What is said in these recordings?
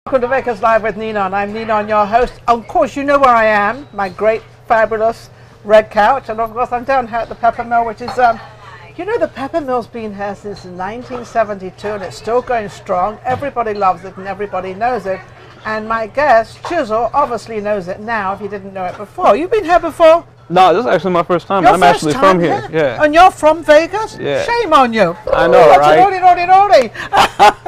Welcome to Vegas Live with Ninon. I'm Ninon, your host. Of course, you know where I am, my great, fabulous red couch. And of course, I'm down here at the Pepper Mill, which is, you know, the Pepper Mill's been here since 1972 and it's still going strong. Everybody loves it and everybody knows it. And my guest, Chizzle, obviously knows it now if you didn't know it before. You've been here before? No, this is actually my first time. I'm actually from here. Yeah. And you're from Vegas? Yeah. Shame on you. I know, right? Naughty.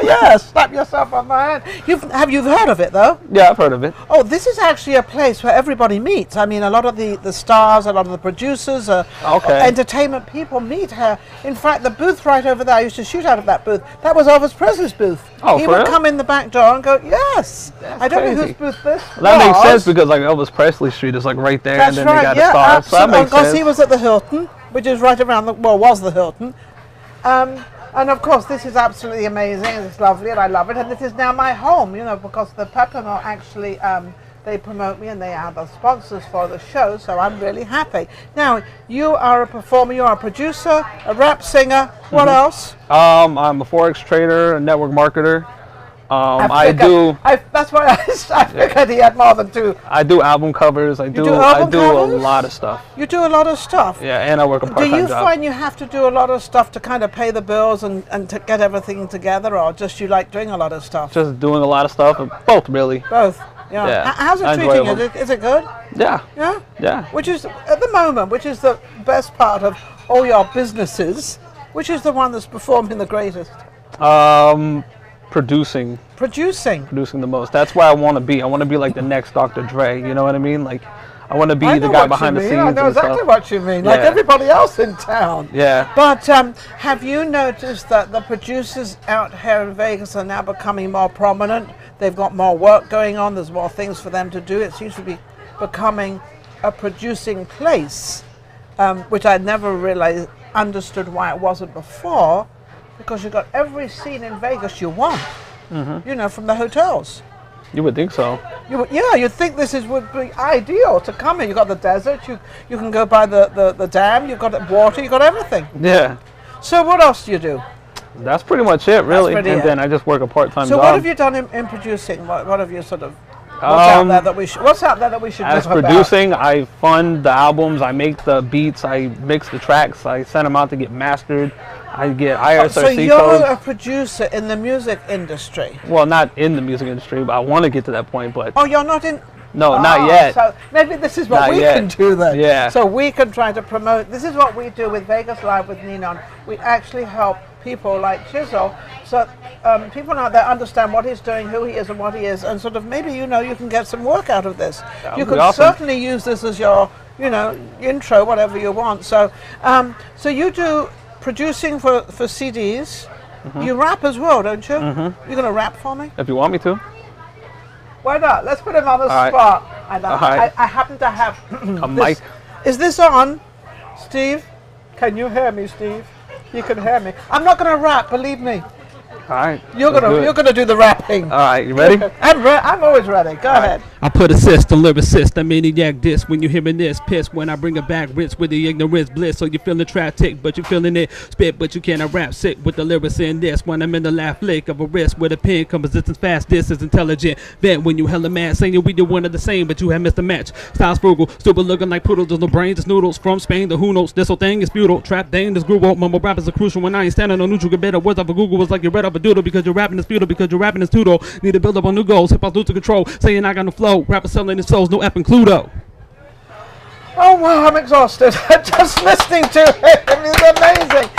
Yes, slap yourself on the hand. Have you heard of it, though? Yeah, I've heard of it. Oh, this is actually a place where everybody meets. I mean, a lot of the stars, a lot of the producers, entertainment people meet here. In fact, the booth right over there, I used to shoot out of that booth. That was Elvis Presley's booth. Oh, he would come in the back door and go, yes. That's I don't crazy. know whose booth this was. That makes sense because like Elvis Presley Street is like right there, That's and then right, they got yeah, a star. So that makes because sense. he was at the Hilton, which is right around the, well, was the Hilton. And of course, this is absolutely amazing, and it's lovely, and I love it. And this is now my home, you know, because the Pepper Mill actually, they promote me and they are the sponsors for the show, so I'm really happy. Now, you are a performer, you are a producer, a rap singer. What else? I'm a Forex trader, a network marketer. That's why I figured he had more than two. I do album covers. I do a lot of stuff. You do a lot of stuff. Yeah, and I work a part-time job. Do you find you have to do a lot of stuff to kind of pay the bills and to get everything together, or just you like doing a lot of stuff? Just doing a lot of stuff. Both, really. Both. Yeah. How's it treating you? Is it good? Yeah. Yeah? Yeah. Which is, at the moment, which is the best part of all your businesses, which is the one that's performing the greatest? Producing the most. That's where I want to be. I want to be like the next Dr. Dre. You know what I mean? Like, I want to be the guy behind the scenes. I know exactly what you mean. Like everybody else in town. Yeah. But have you noticed that the producers out here in Vegas are now becoming more prominent? They've got more work going on. There's more things for them to do. It seems to be becoming a producing place, which I never really understood why it wasn't before. Because you've got every scene in Vegas you want, you know, from the hotels. You would think so. You'd think this would be ideal to come here. You've got the desert, you can go by the dam, you've got water, you've got everything. Yeah. So what else do you do? That's pretty much it, really. Then I just work a part-time job. So what have you done in producing? What have you sort of... What's out there that we should know about? As producing, I fund the albums, I make the beats, I mix the tracks, I send them out to get mastered, I get IRSRC So you're a producer in the music industry? Well, not in the music industry, but I want to get to that point. But oh, you're not in? No, not yet. So maybe this is what we can do then. Yeah. So we can try to promote. This is what we do with Vegas Live with Ninon. We actually help people like Chizzle, so people out there understand what he's doing, who he is and what he is, and sort of maybe, you know, you can get some work out of this. You could certainly use this as your, you know, intro, whatever you want. So so you do producing for CDs. You rap as well, don't you? You're going to rap for me? If you want me to. Why not? Let's put him on the spot. I happen to have a mic. Is this on, Steve? Can you hear me, Steve? You can hear me. I'm not going to rap, believe me. All right. You're gonna do the rapping. All right, you ready? I'm always ready. Go ahead. I put assist, a lyricist, a maniac diss. When you hearing this, piss when I bring it back, rinse with the ignorance bliss. So you feeling trap tick, but you feeling it. Spit, but you cannot rap sick with the lyrics in this. When I'm in the laugh flick of a wrist with a pen, compositions fast. This is intelligent. Vent when you hella mad, saying we do one of the same, but you have missed a match. Styles frugal, stupid looking like poodles. There's no brains, it's noodles from Spain. The who knows this whole thing is futile. Trap dang, this groove won't mumble rap is a crucial. When I ain't standing on neutral, get better words off of Google was like you read off a doodle because you're rapping. Is futile because you're rapping is tudo. Need to build up on new goals. Hip hop lose to control. Saying I got no flow. Rappers selling his souls. No effing Cluedo. Oh wow, I'm exhausted. Just listening to him. It's amazing.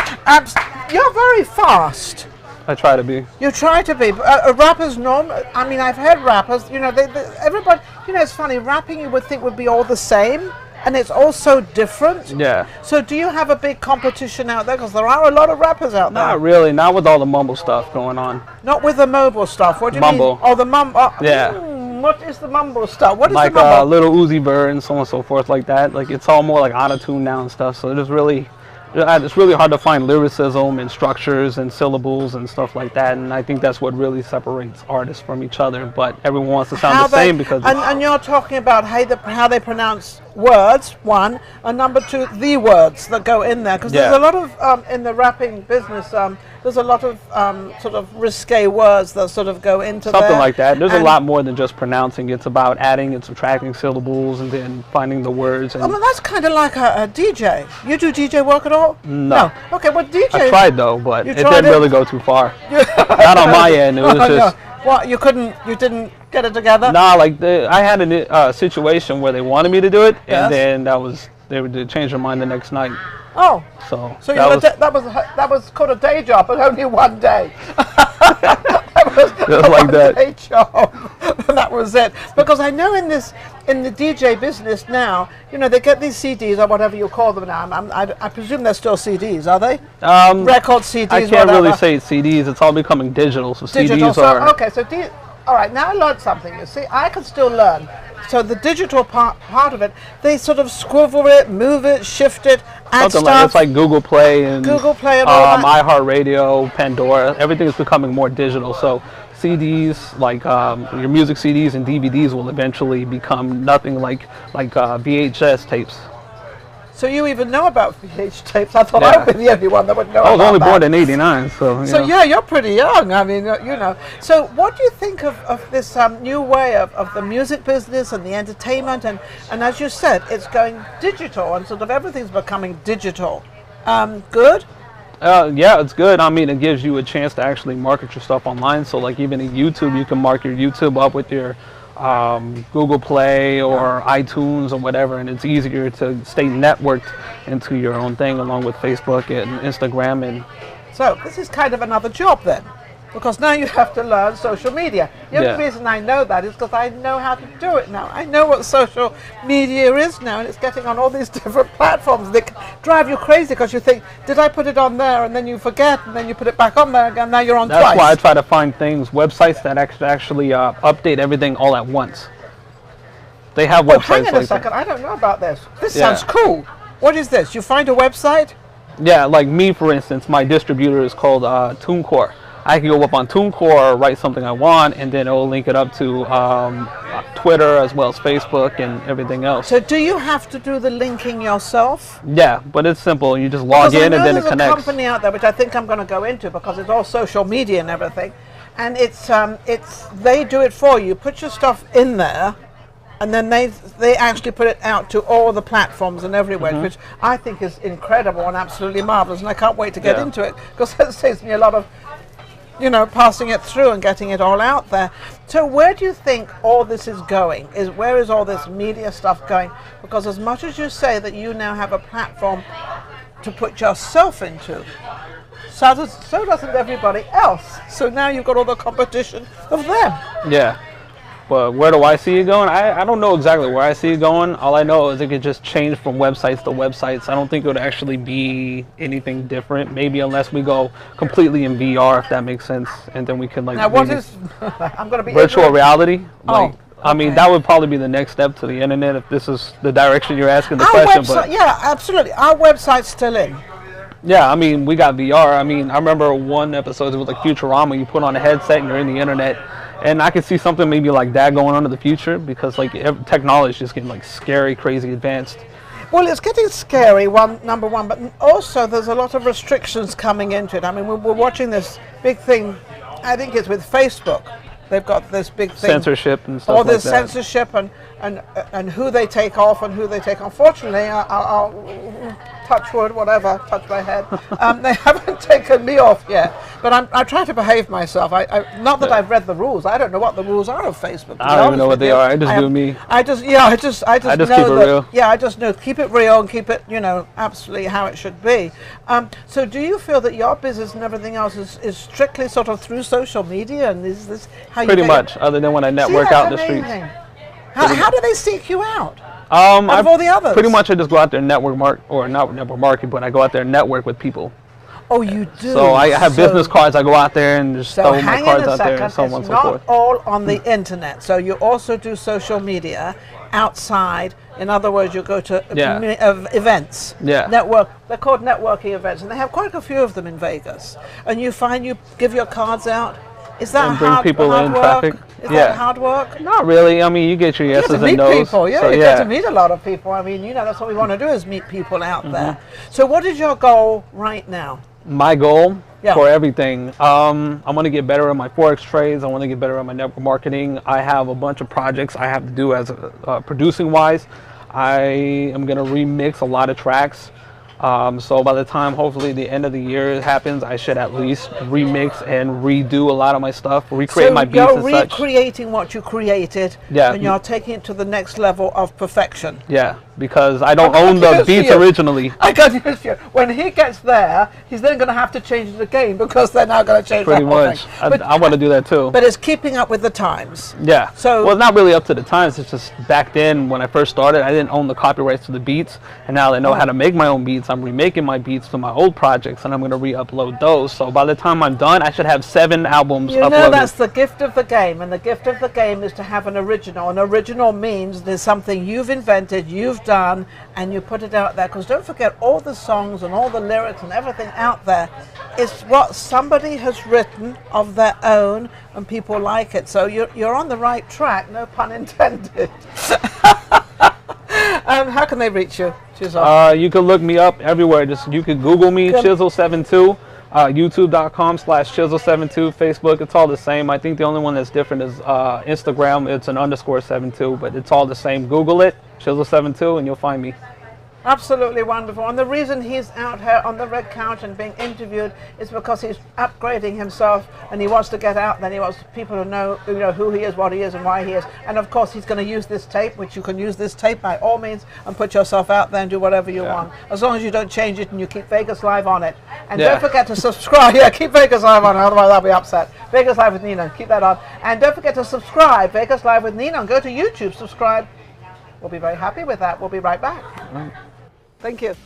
You're very fast. I try to be. You try to be. Rappers normal. I mean, I've heard rappers. You know, everybody. You know, it's funny. Rapping you would think would be all the same. And it's also different. Yeah. So do you have a big competition out there? Because there are a lot of rappers out there. Not really. Not with all the mumble stuff going on. Not with the mobile stuff. What do you mean? Oh, the mumble. Yeah. What is the mumble stuff? What is like the mumble? Like Little Uzi Vert and so on and so forth like that. Like it's all more like auto-tune now and stuff. So it's really hard to find lyricism and structures and syllables and stuff like that. And I think that's what really separates artists from each other. But everyone wants to sound the same because. And you're talking about how they pronounce words, one, and number two, the words that go in there. Because there's a lot of, in the rapping business, there's a lot of sort of risque words that sort of go into something there. like that. There's a lot more than just pronouncing. It's about adding and subtracting syllables and then finding the words. And well, that's kind of like a DJ. You do DJ work at all? No. Okay, well, DJ... I tried though, but it didn't it? really go too far. Not on my end. It was just... No. What, you didn't get it together? Nah, like I had a situation where they wanted me to do it, Yes. and then they would change their mind the next night. Oh. So that was called a day job, but only one day. That was just like that. Day job. That was it. Because I know in the DJ business now, you know, they get these CDs or whatever you call them now. I presume they're still CDs, are they? Record CDs. I can't whatever. really say it's CDs. It's all becoming digital. So Digital. CDs are Okay. So all right. Now I learned something. You see, I can still learn. So the digital part of it, they sort of squivel it, move it, shift it, add something stuff. like it's like Google Play and all that. iHeartRadio, Pandora. Everything is becoming more digital. So CDs, like your music CDs and DVDs, will eventually become nothing like VHS tapes. So you even know about VH tapes? I thought I'd be the only one that would know. I was about only that. born in '89, so. So yeah, you're pretty young. I mean, you know. So what do you think of this new way of the music business and the entertainment and as you said, it's going digital and sort of everything's becoming digital. Good? Yeah, it's good. I mean, it gives you a chance to actually market your stuff online. So like even in YouTube, you can mark your YouTube up with your Google Play or iTunes or whatever, and it's easier to stay networked into your own thing along with Facebook and Instagram. And so this is kind of another job then, because now you have to learn social media. The only reason I know that is because I know how to do it now. I know what social media is now, and it's getting on all these different platforms. They drive you crazy because you think, did I put it on there? And then you forget, and then you put it back on there again. Now you're on twice. That's why I try to find websites that actually update everything all at once. They have websites hang on like a second. that. I don't know about this. This sounds cool. What is this? You find a website? Yeah, like me, for instance, my distributor is called TuneCore. I can go up on TuneCore, write something I want, and then it will link it up to Twitter as well as Facebook and everything else. So do you have to do the linking yourself? Yeah, but it's simple. You just log in and then it connects. There's a company out there which I think I'm going to go into because it's all social media and everything, and it's they do it for you. Put your stuff in there, and then they actually put it out to all the platforms and everywhere, which I think is incredible and absolutely marvelous, and I can't wait to get into it because that saves me a lot of, you know, passing it through and getting it all out there. So where do you think all this is going? Where is all this media stuff going? Because as much as you say that you now have a platform to put yourself into, so doesn't everybody else. So now you've got all the competition of them. Yeah. But where do I see it going? I don't know exactly where I see it going. All I know is it could just change from websites to websites. I don't think it would actually be anything different. Maybe unless we go completely in VR, if that makes sense. And then we can like... Now what is... I'm going to be... Virtual reality? Like, I mean, that would probably be the next step to the internet if this is the direction you're asking the question. But yeah, absolutely. Our website's still in. Yeah, I mean, we got VR. I mean, I remember one episode, it was like Futurama. You put on a headset and you're in the internet. And I could see something maybe like that going on in the future because like technology is just getting like scary, crazy advanced. Well, it's getting scary, number one, but also there's a lot of restrictions coming into it. I mean, we're watching this big thing, I think it's with Facebook. They've got this big thing. Censorship and stuff all like this that. Censorship and who they take off and who they take on. Fortunately, I'll touch wood, whatever, touch my head. They haven't taken me off yet, but I try to behave myself. Not that I've read the rules. I don't know what the rules are of Facebook. I don't even know what they are. I just do me. I just know keep it real. Yeah, I just know, keep it real and keep it, you know, absolutely how it should be. So do you feel that your business and everything else is strictly sort of through social media, and is this how you pretty much, other than when I network out in the streets. How do they seek you out? Out of all the others? Pretty much I just go out there and not network market, but I go out there and network with people. Oh, you do? So I have business cards. I go out there and just throw my cards out there and so on and so forth. It's not all on the internet. So you also do social media outside. In other words, you go to events. Yeah. They're called networking events, and they have quite a few of them in Vegas. And you find you give your cards out, Is that and bring hard, people hard in work? traffic. Is Yeah. that hard work? Not really. I mean, you get your You yeses get to and meet nos. people, yeah. So, You get to meet a lot of people. I mean, you know, that's what we want to do is meet people out there. So what is your goal right now? My goal Yeah. for everything, I want to get better at my Forex trades. I want to get better at my network marketing. I have a bunch of projects I have to do as producing wise. I am going to remix a lot of tracks. So by the time hopefully the end of the year happens, I should at least remix and redo a lot of my stuff, recreate my beats and So you're recreating what you created, Yeah. and you're taking it to the next level of perfection. Yeah, because I don't I own got the news for beats you. originally. I got news for you. When he gets there, he's then going to have to change it again because they're now going to change Pretty the whole much. thing. I want to do that too. But it's keeping up with the times. Yeah. So- well, it's not really up to the times. It's just back then when I first started, I didn't own the copyrights to the beats, and now that I know how to make my own beats, I'm remaking my beats to my old projects, and I'm going to re-upload those. So by the time I'm done, I should have 7 albums You know, uploaded. that's the gift of the game, and the gift of the game is to have an original. An original means there's something you've invented, you've done, and you put it out there. Because don't forget, all the songs and all the lyrics and everything out there is what somebody has written of their own, and people like it. So you're on the right track, no pun intended. How can they reach you, Chizzle? You can look me up everywhere. Just you can Google me, Chizzle72, YouTube.com/Chizzle72, Facebook. It's all the same. I think the only one that's different is Instagram. It's an _72, but it's all the same. Google it, Chizzle72, and you'll find me. Absolutely wonderful. And the reason he's out here on the red couch and being interviewed is because he's upgrading himself, and he wants to get out there. He wants people to know, you know, who he is, what he is, and why he is. And of course, he's going to use this tape, which you can use this tape by all means and put yourself out there and do whatever you want, as long as you don't change it and you keep Vegas Live on it. And don't forget to subscribe. Yeah, keep Vegas Live on, otherwise I'll be upset. Vegas Live with Ninon, keep that on. And don't forget to subscribe. Vegas Live with Ninon. Go to YouTube, subscribe. We'll be very happy with that. We'll be right back. Thank you.